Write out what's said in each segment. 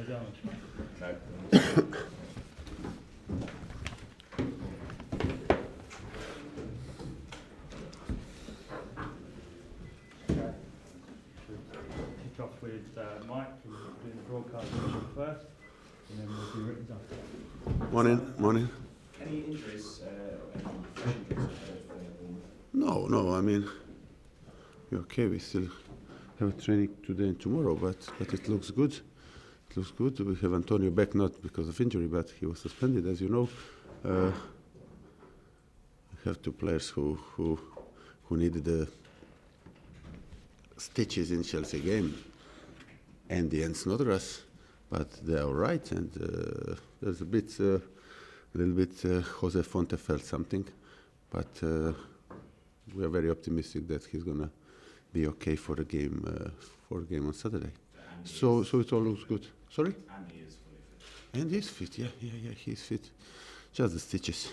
No. Kick off with Mike, who's doing the broadcast first, and then we'll do written down. Morning. Any injuries, any fresh injuries for Bournemouth? No, I mean, we're okay. We still have a training today and tomorrow, but it looks good. It looks good. We have Antonio back, not because of injury, but he was suspended, as you know. We have two players who needed the stitches in Chelsea game, Andy and Snodgrass, but they are all right. And there's a little bit Jose Fonte felt something, but we are very optimistic that he's gonna be okay for the game on Saturday. So it all looks good. Sorry? Andy is fully fit. Andy is fit. Yeah, he's fit. Just the stitches.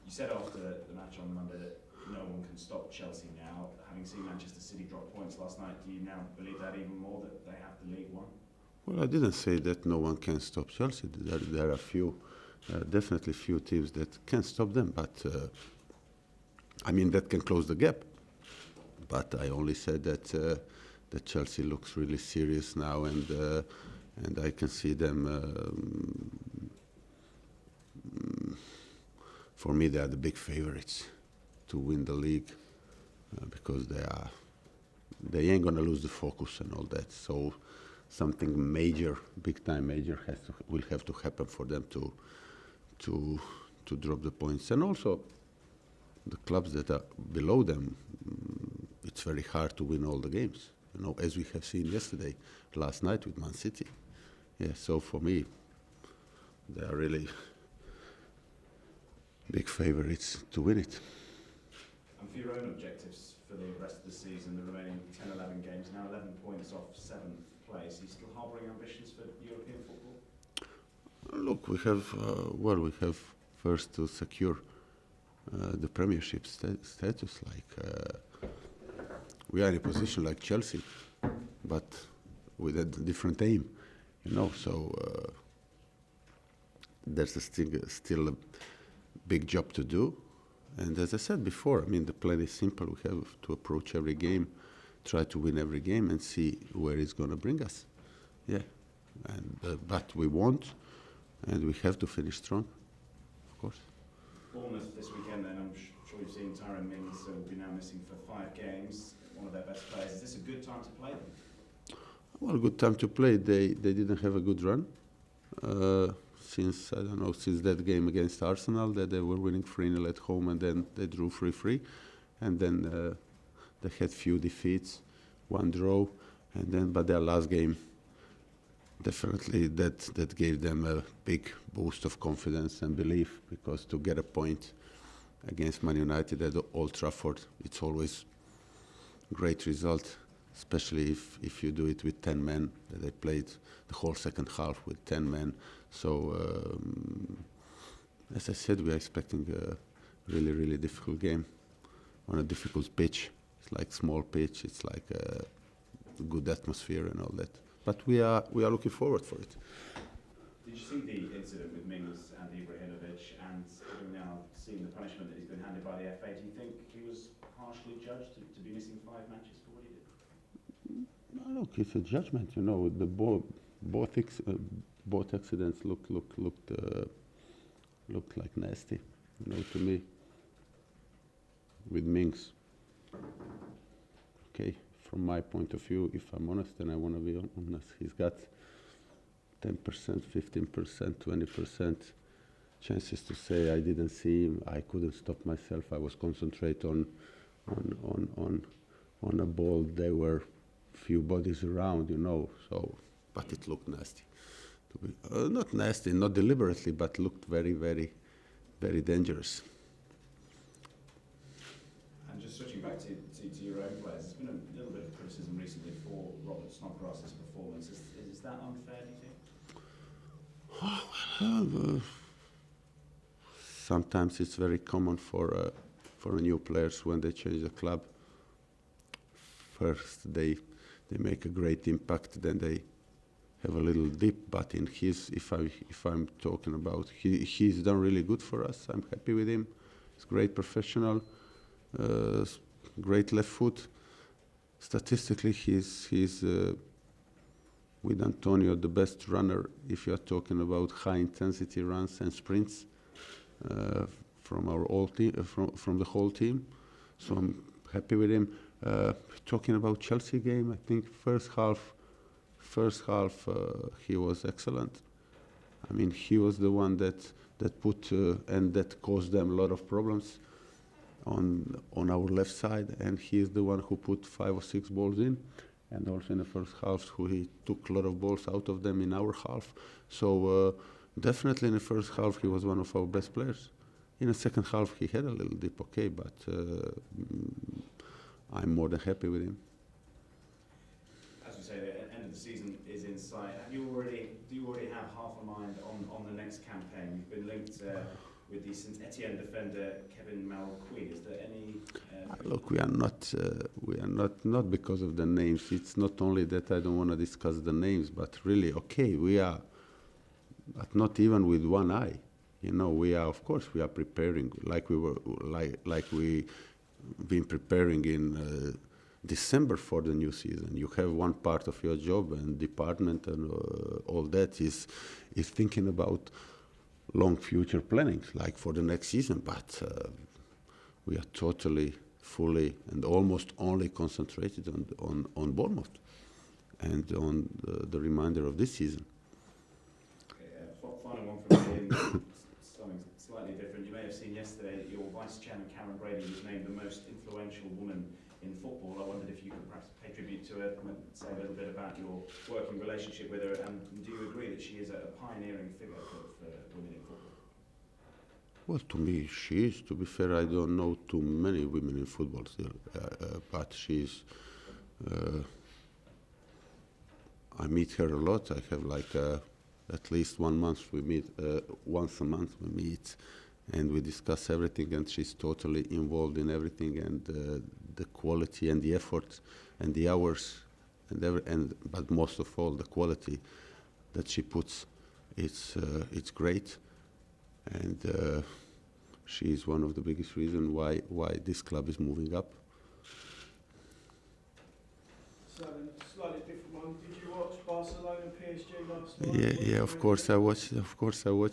You said after the match on Monday that no one can stop Chelsea now. Having seen Manchester City drop points last night, do you now believe that even more, that they have the League won? Well, I didn't say that no one can stop Chelsea. There are definitely few teams that can stop them, but I mean that can close the gap. But I only said that Chelsea looks really serious now, and I can see them. For me, they are the big favorites to win the league because they ain't gonna lose the focus and all that. So something major, big time major, will have to happen for them to drop the points. And also the clubs that are below them, it's very hard to win all the games. You know, as we have seen last night with Man City. Yeah. So for me, they are really big favorites to win it. And for your own objectives for the rest of the season, the remaining 10, 11 games, now 11 points off 7th place, are you still harbouring ambitions for European football? Look, we have first to secure the Premiership status. We are in a position like Chelsea, but with a different aim, you know. So there's still a big job to do. And as I said before, I mean, the plan is simple. We have to approach every game, try to win every game, and see where it's going to bring us. Yeah, and but we want, and we have to finish strong, of course. Bournemouth this weekend, then I'm sure you've seen Tyrone Mings will be now missing for 5 games. One of their best players. Is this a good time to play them? Well, good time to play. They didn't have a good run since that game against Arsenal, that they were winning 3-0 at home, and then they drew 3-3, and then they had few defeats, 1 draw, but their last game definitely that gave them a big boost of confidence and belief, because to get a point against Man United at Old Trafford, it's always great result, especially if you do it with 10 men. They played the whole second half with 10 men. So, as I said, we are expecting a really, really difficult game on a difficult pitch. It's like small pitch. It's like a good atmosphere and all that. But we are looking forward for it. Did you see the incident with Mings and Ibrahimovic, and having now seen the punishment that he's been handed by the FA, do you think he was harshly judged to be missing 5 matches for what he did? No, look, it's a judgment. You know, both accidents looked like nasty. You know, to me, with Mings. Okay, from my point of view, if I'm honest, and I want to be honest, he's got 10%, 15%, 20% chances to say I didn't see him, I couldn't stop myself, I was concentrating on a ball. There were few bodies around, you know. So, but it looked nasty. Not nasty, not deliberately, but looked very, very, very dangerous. And just switching back to your own players, there's been a little bit of criticism recently for Robert Snodgrass's performance. Is that unfair, do you think? Sometimes it's very common for new players when they change the club. First, they make a great impact, then they have a little dip, but in his, if I'm talking about, he's done really good for us. I'm happy with him. He's a great professional, great left foot. Statistically, he's with Antonio the best runner if you are talking about high intensity runs and sprints from our whole team, from the whole team. So I'm happy with him. Talking about Chelsea game, I think first half he was excellent. I mean, he was the one that put and that caused them a lot of problems on our left side, and he is the one who put 5 or 6 balls in, and also in the first half he took a lot of balls out of them in our half. So definitely in the first half he was one of our best players. In the second half he had a little dip, okay, but I'm more than happy with him. As you say, the end of the season is in sight. Do you already have half a mind on the next campaign? You've been linked with the St Etienne defender Kevin Malqui. Is there any? Look, we are not because of the names. It's not only that I don't want to discuss the names, but really, okay, we are, but not even with one eye. You know, we are, of course, we are preparing like we been preparing in December for the new season. You have one part of your job and department and all that is thinking about long future planning, like for the next season. But we are totally, fully, and almost only concentrated on Bournemouth and on the remainder of this season. Okay, final one from me. Something slightly different. You may have seen yesterday that your vice chairman Karen Brady was named the most influential woman in football. I wondered if you could perhaps pay tribute to her, say a little bit about your working relationship with her, and do you agree that she is a pioneering figure for women in football? Well, to me, she is. To be fair, I don't know too many women in football still, but she's. I meet her a lot. I have like at least 1 month we meet. Once a month we meet, and we discuss everything. And she's totally involved in everything, and the quality and the effort and the hours but most of all the quality that she puts. It's great, and she is one of the biggest reasons why this club is moving up. Slightly different one. Did you watch Barcelona and PSG last night? Yeah, of course I watched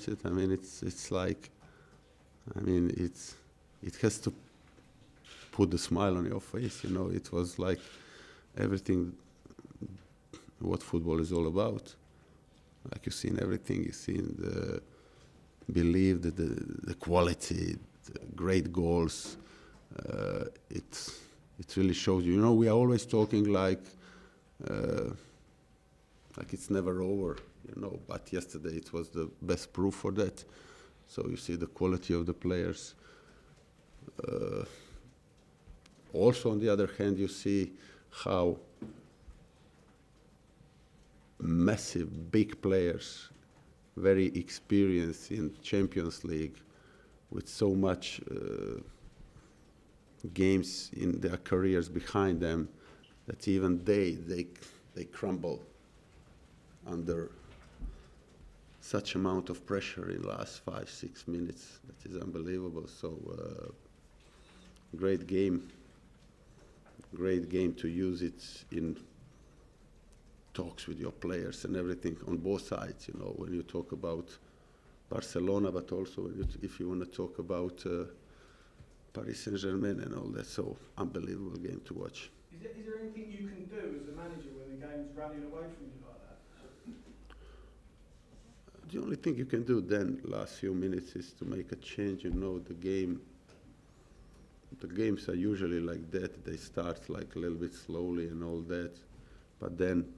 it. I mean, it's like, I mean, it has to put a smile on your face. You know, it was like everything what football is all about. Like you've seen everything. You've seen the belief, the quality, the great goals. It really shows you. You know, we are always talking like it's never over. You know, but yesterday it was the best proof for that. So you see the quality of the players. Also, on the other hand, you see how massive, big players, very experienced in Champions League, with so much games in their careers behind them, that even they crumble under such amount of pressure in the last 5-6 minutes. That is unbelievable. So great game to use it in talks with your players and everything on both sides. You know, when you talk about Barcelona, but also if you want to talk about Paris Saint-Germain and all that. So unbelievable game to watch. Is there anything you can do as a manager when the game's running away from you like that? The only thing you can do then, last few minutes, is to make a change. You know, the games are usually like that. They start like a little bit slowly and all that, but then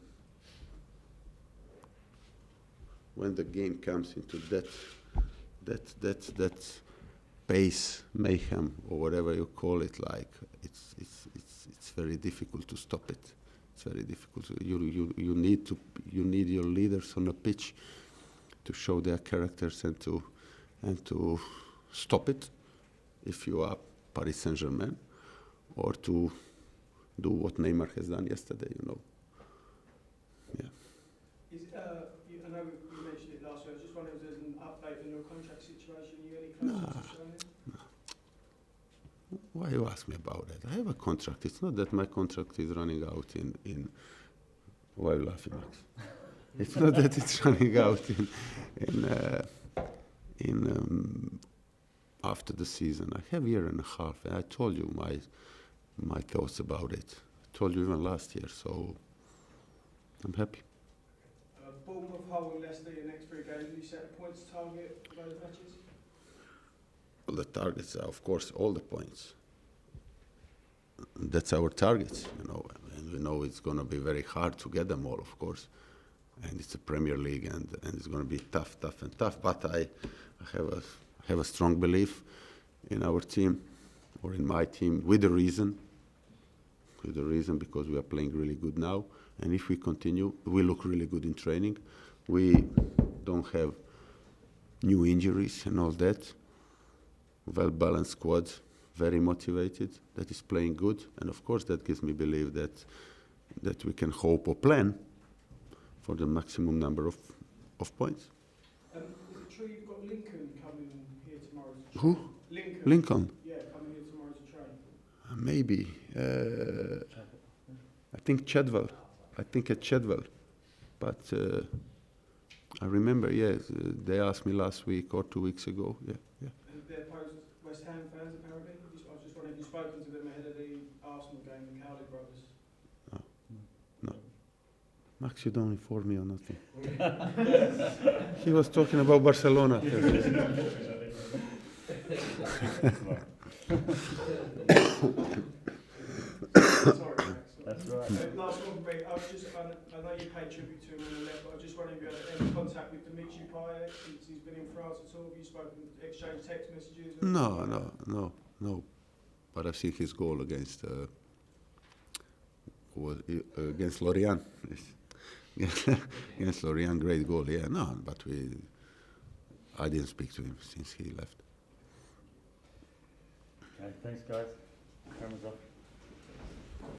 when the game comes into that pace, mayhem, or whatever you call it, like it's very difficult to stop it. It's very difficult. You need your leaders on the pitch to show their characters and to stop it if you are Paris Saint-Germain, or to do what Neymar has done yesterday. You know. Yeah. I know you mentioned it last week. I was just wondering if there's an update on your contract situation. Are you any closer to signing? Why you ask me about that? I have a contract. It's not that my contract is running out in why are you laughing, Max? It's not that it's running out in after the season. I have a year and a half, and I told you my thoughts about it. I told you even last year, so I'm happy. Bournemouth, Hull and Leicester, your next 3 games. Have you set a points target for those matches? Well, the targets are, of course, all the points. That's our targets, you know, and we know it's going to be very hard to get them all, of course. And it's a Premier League, and it's going to be tough. But I have a strong belief in our team, or in my team, with a reason, because we are playing really good now. And if we continue, we look really good in training. We don't have new injuries and all that. Well-balanced squad, very motivated, that is playing good. And of course, that gives me belief that we can hope or plan for the maximum number of points. Is it true you've got Lincoln coming here tomorrow to train? Who? Lincoln? Yeah, coming here tomorrow to train. Maybe. I think Chadwell. I think at Chadwell. But I remember, yes, they asked me last week or 2 weeks ago. Yeah. And they're opposed West Ham fans, apparently. I was just wondering, have you spoken to them ahead of the Arsenal game, the Cowley brothers? No. Max, you don't inform me or nothing. He was talking about Barcelona. Sorry, Max. That's right. Last one, mate. I know you paid tribute to him on the left, but I was just wondering if you had any contact with Dimitri Payet since he's been in France at all. Have you spoken, exchanged text messages? Or No. But I've seen his goal against Lorient. Against Lorient, great goal. Yeah, no, but I didn't speak to him since he left. Okay, thanks guys. Cameras off.